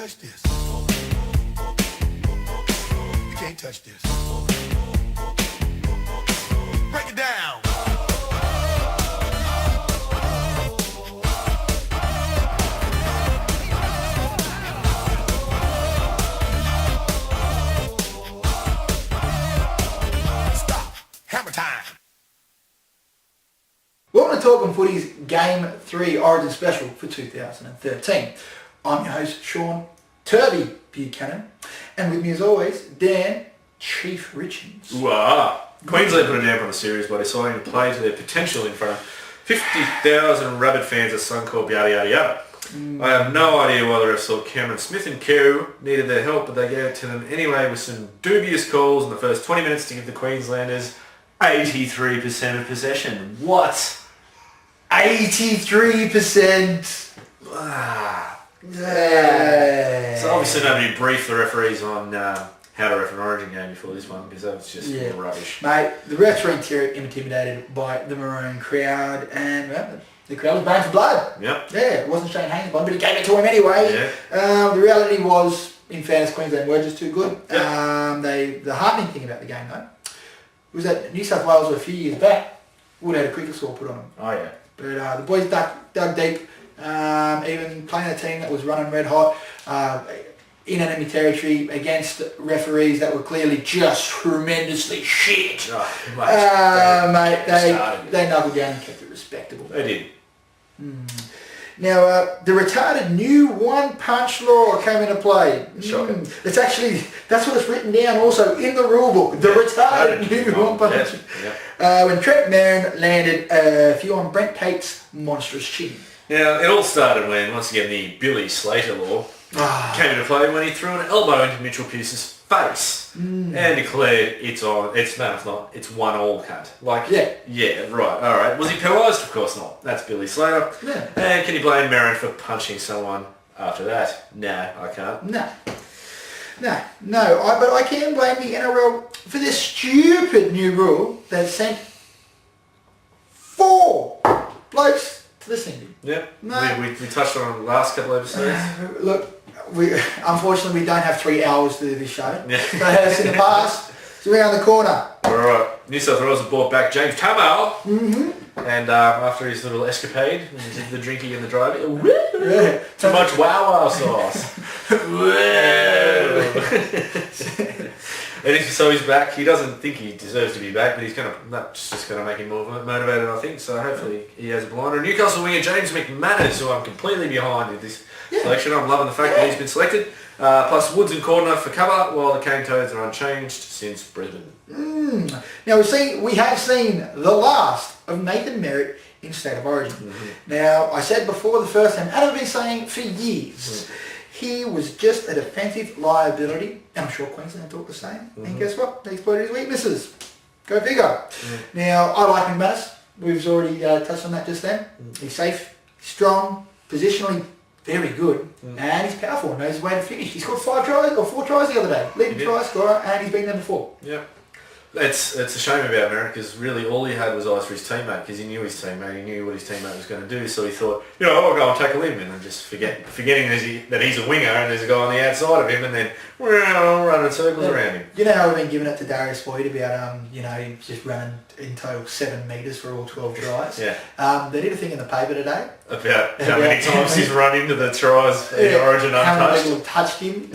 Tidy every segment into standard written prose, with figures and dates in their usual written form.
touch this. You can't touch this. Break it down. Stop. Hammer time. Welcome to Talking Footy's Game 3 Origin Special for 2013. I'm your host, Sean Turvey Buchanan, and with me as always, Dan Chief Richards. Wow. Queensland put a damper on the series by deciding to play to their potential in front of 50,000 rabid fans at Suncorp, yada yada yada. I have no idea why the refs thought Cameron Smith and Kew needed their help, but they gave it to them anyway with some dubious calls in the first 20 minutes to give the Queenslanders 83% of possession. What? 83%! So obviously nobody briefed the referees on how to ref an Origin game before this one, because that was just rubbish. Mate, the refs were intimidated by the maroon crowd, and the crowd was baying for blood. Yep. Yeah, it wasn't Shane Haynes' one, but he gave it to him anyway. Yeah. The reality was, in fairness, Queensland were just too good. Yep. The heartening thing about the game, though, was that New South Wales a few years back would have had a cricket score put on them. Oh yeah. But the boys dug deep, even playing a team that was running red hot in enemy territory against referees that were clearly just tremendously shit. Oh, mate, they knuckled down and kept it respectable. They did. Now, the retarded new one-punch law came into play. Shocking. That's what it's written down also in the rule book. The retarded new one-punch. When Trent Merrin landed a few on Brent Tate's monstrous chin. Now, it all started when, once again, the Billy Slater law came into play when he threw an elbow into Mitchell Pearce's face and declared it's 1-1 cunt. Yeah, right, alright. Was he penalised? Of course not. That's Billy Slater. Yeah. And can you blame Merrin for punching someone after that? No, I can't. No. But I can blame the NRL for this stupid new rule that sent 4 blokes to the sending. Yeah, No. we touched on it in the last couple of episodes. Look, unfortunately we don't have 3 hours to do this show. Yeah. They had us in the past. It's around the corner. Alright, New South Wales have brought back James Tamau. And after his little escapade, the drinking and the driving, too much wow sauce. So he's back. He doesn't think he deserves to be back, but that's just going to make him more motivated, I think. So hopefully he has a blinder. Newcastle winger James McManus, who I'm completely behind with this selection. I'm loving the fact that he's been selected. Plus Woods and Cordner for cover, while the Cane Toads are unchanged since Brisbane. Now we have seen the last of Nathan Merritt in State of Origin. Now, I said before the first time, and I've been saying for years, he was just a defensive liability, and I'm sure Queensland thought the same. And guess what? They exploited his weaknesses. Go figure. Now, I like McManus. We've already touched on that just then. He's safe, strong, positionally very good, and he's powerful, knows his way to finish. He scored 4 tries the other day. Leading try scorer, and he's been there before. Yeah. It's a shame about Merritt, because really all he had was eyes for his teammate, because he knew his teammate, he knew what his teammate was going to do, so he thought, I'll go and tackle him, and then just forgetting that he's a winger and there's a guy on the outside of him, and then running circles around him. You know how we've been giving it to Darius Boyd about, just running in total 7 metres for all 12 tries. Yeah. They did a thing in the paper today. About how many times he's run into the tries in Origin untouched. How many people touched him.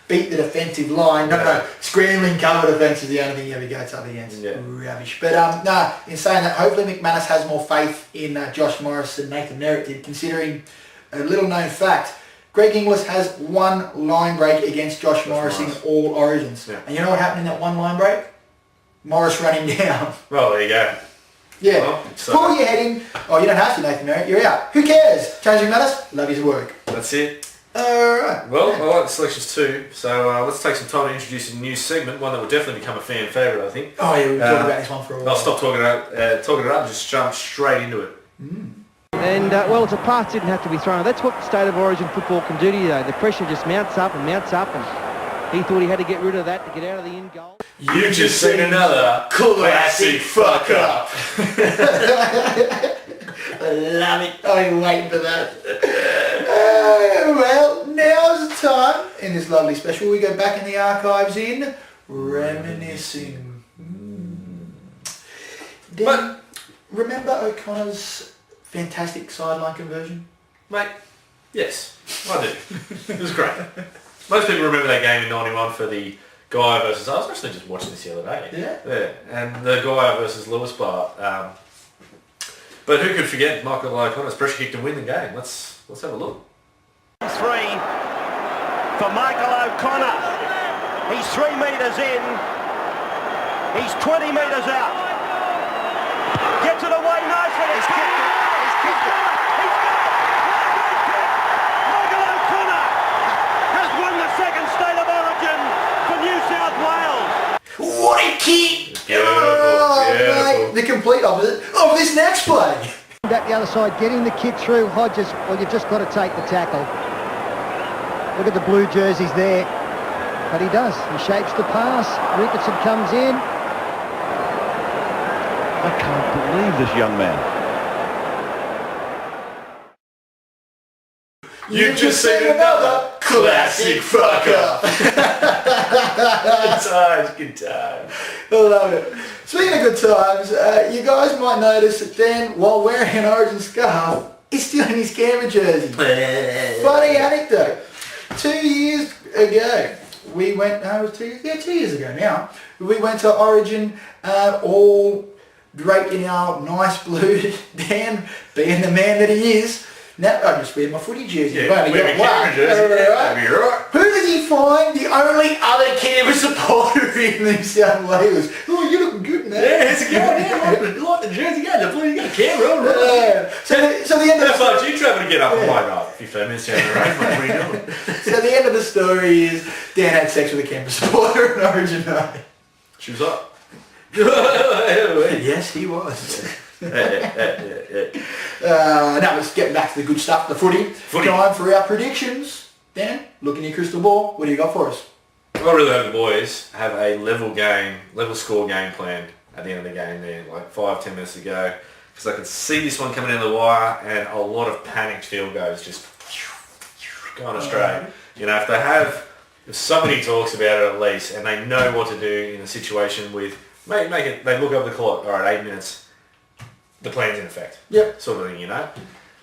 Beat the defensive line. No, scrambling cover defence is the only thing he ever goes up against. Yeah. Rubbish. But in saying that, hopefully McManus has more faith in Josh Morris than Nathan Merritt did, considering a little known fact. Greg Inglis has 1 line break against Josh Morris in all Origins. Yeah. And you know what happened in that 1 line break? Morris ran him down. Well, there you go. Yeah. Well, pull your head in. Oh, you don't have to, Nathan Merritt. You're out. Who cares? Change McManus. Love his work. That's it. Alright. Well, I like the selections too, so let's take some time to introduce a new segment, one that will definitely become a fan favourite, I think. Oh yeah, we've been talking about this one for a while. I'll stop talking it up and just jump straight into it. And, it's a pass didn't have to be thrown. That's what State of Origin football can do to you, though. The pressure just mounts up, and he thought he had to get rid of that to get out of the in goal. You've just seen another classic fuck up. I love it. I've been waiting for that. Well, now's the time in this lovely special. We go back in the archives in reminiscing. Dan, remember O'Connor's fantastic sideline conversion? Mate, yes, I do. It was great. Most people remember that game in 91 for the Guy versus... I was actually just watching this the other day. Yeah. And the Guy versus Lewis bar. But who could forget Michael O'Connor's pressure kick to win the game? Let's have a look. 3 for Michael O'Connor. He's 3 metres in. He's 20 metres out. Gets it away nicely. He's kicked it. He's kicked it. He's got it. Michael O'Connor has won the second State of Origin for New South Wales. What a kick! Beautiful, Mate, the complete opposite of this next play. Back the other side, getting the kick through. Hodges, well, you've just got to take the tackle. Look at the blue jerseys there. But he does. He shapes the pass. Ricketson comes in. I can't believe this young man. You've just seen another classic fuck up. Good times. I love it. Speaking of good times, you guys might notice that Dan, while wearing an Origin scarf, is still in his Canberra jersey. Funny anecdote. 2 years ago, we went, no, it was 2 years, yeah, 2 years ago now, we went to Origin, all draped in our nice blue. Dan, being the man that he is, now I just wear my footy jersey. Yeah, I've only wear got my one. Canberra jersey, Alright. that'd be right. Who does he find the only other Canberra supporter in New South Wales? Oh, you're looking good, man. Yeah, it's a good one. Yeah, I like the jersey. Yeah, the blue, you got a camera on, right? Yeah. So the end of How the far story, do you travel to get up? I'm like, oh, 15 minutes down the road, mate. What are you doing? so the end of the story is Dan had sex with a Canberra supporter in Origin night. She was up. Yes, he was. Now let's get back to the good stuff, the footy. Time for our predictions. Dan, look in your crystal ball. What do you got for us? I really hope the boys have a level score game planned at the end of the game there, like 5-10 minutes to go. Because I could see this one coming in the wire and a lot of panicked field goals just going astray. You know, if somebody talks about it at least and they know what to do in a situation with, make it, they look over the clock, all right, 8 minutes, the plan's in effect. Yep. Sort of thing, you know.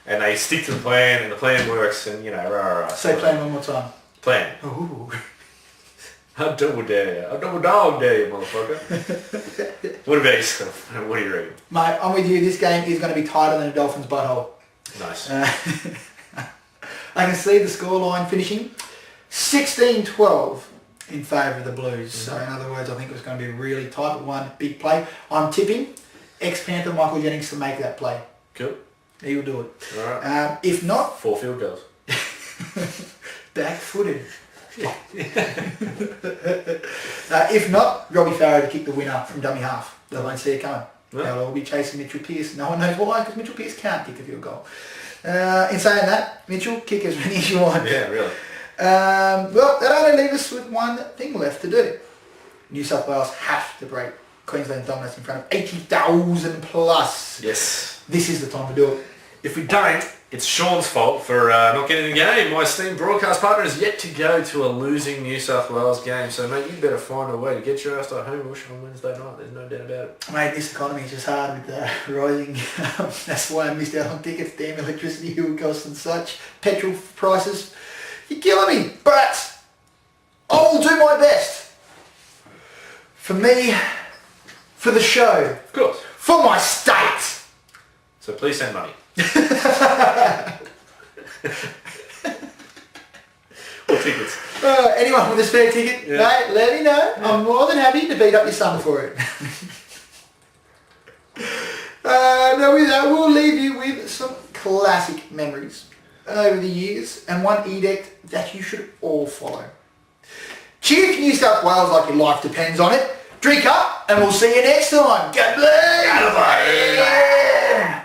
And they stick to the plan and the plan works and, you know, rah. Say plan one more time. Plan. Ooh. I double dare you. I double dog dare you, motherfucker. What about yourself? What do you reckon? Mate, I'm with you. This game is going to be tighter than a Dolphin's butthole. Nice. I can see the scoreline finishing 16-12 in favour of the Blues. So in other words, I think it was going to be really tight, but one big play. I'm tipping ex-Panther Michael Jennings to make that play. Cool. He will do it. All right. If not, 4 field goals. back-footed. If not, Robbie Farrow to kick the winner from dummy half. They won't see it coming. Yeah. They'll all be chasing Mitchell Pearce. No one knows why, because Mitchell Pearce can't kick a field goal. In saying that, Mitchell, kick as many as you want. Yeah, really. Well, that only leaves us with one thing left to do. New South Wales have to break Queensland's dominance in front of 80,000 plus. Yes. This is the time to do it. If we don't, it's Sean's fault for not getting the game. My esteemed broadcast partner is yet to go to a losing New South Wales game. So, mate, you better find a way to get your ass to home rush on Wednesday night. There's no doubt about it. Mate, this economy is just hard with rising. That's why I missed out on tickets. Damn electricity, fuel costs and such. Petrol prices. You're killing me. But I will do my best. For me, for the show, Of course. for my state. So please send money. Or tickets. Anyone with a spare ticket, Yeah. mate, let me know. Yeah. I'm more than happy to beat up your son for it. Now with that, we'll leave you with some classic memories over the years and one edict that you should all follow. Cheer for New South Wales like your life depends on it. Drink up and we'll see you next time. God bless.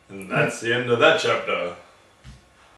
And that's the end of that chapter.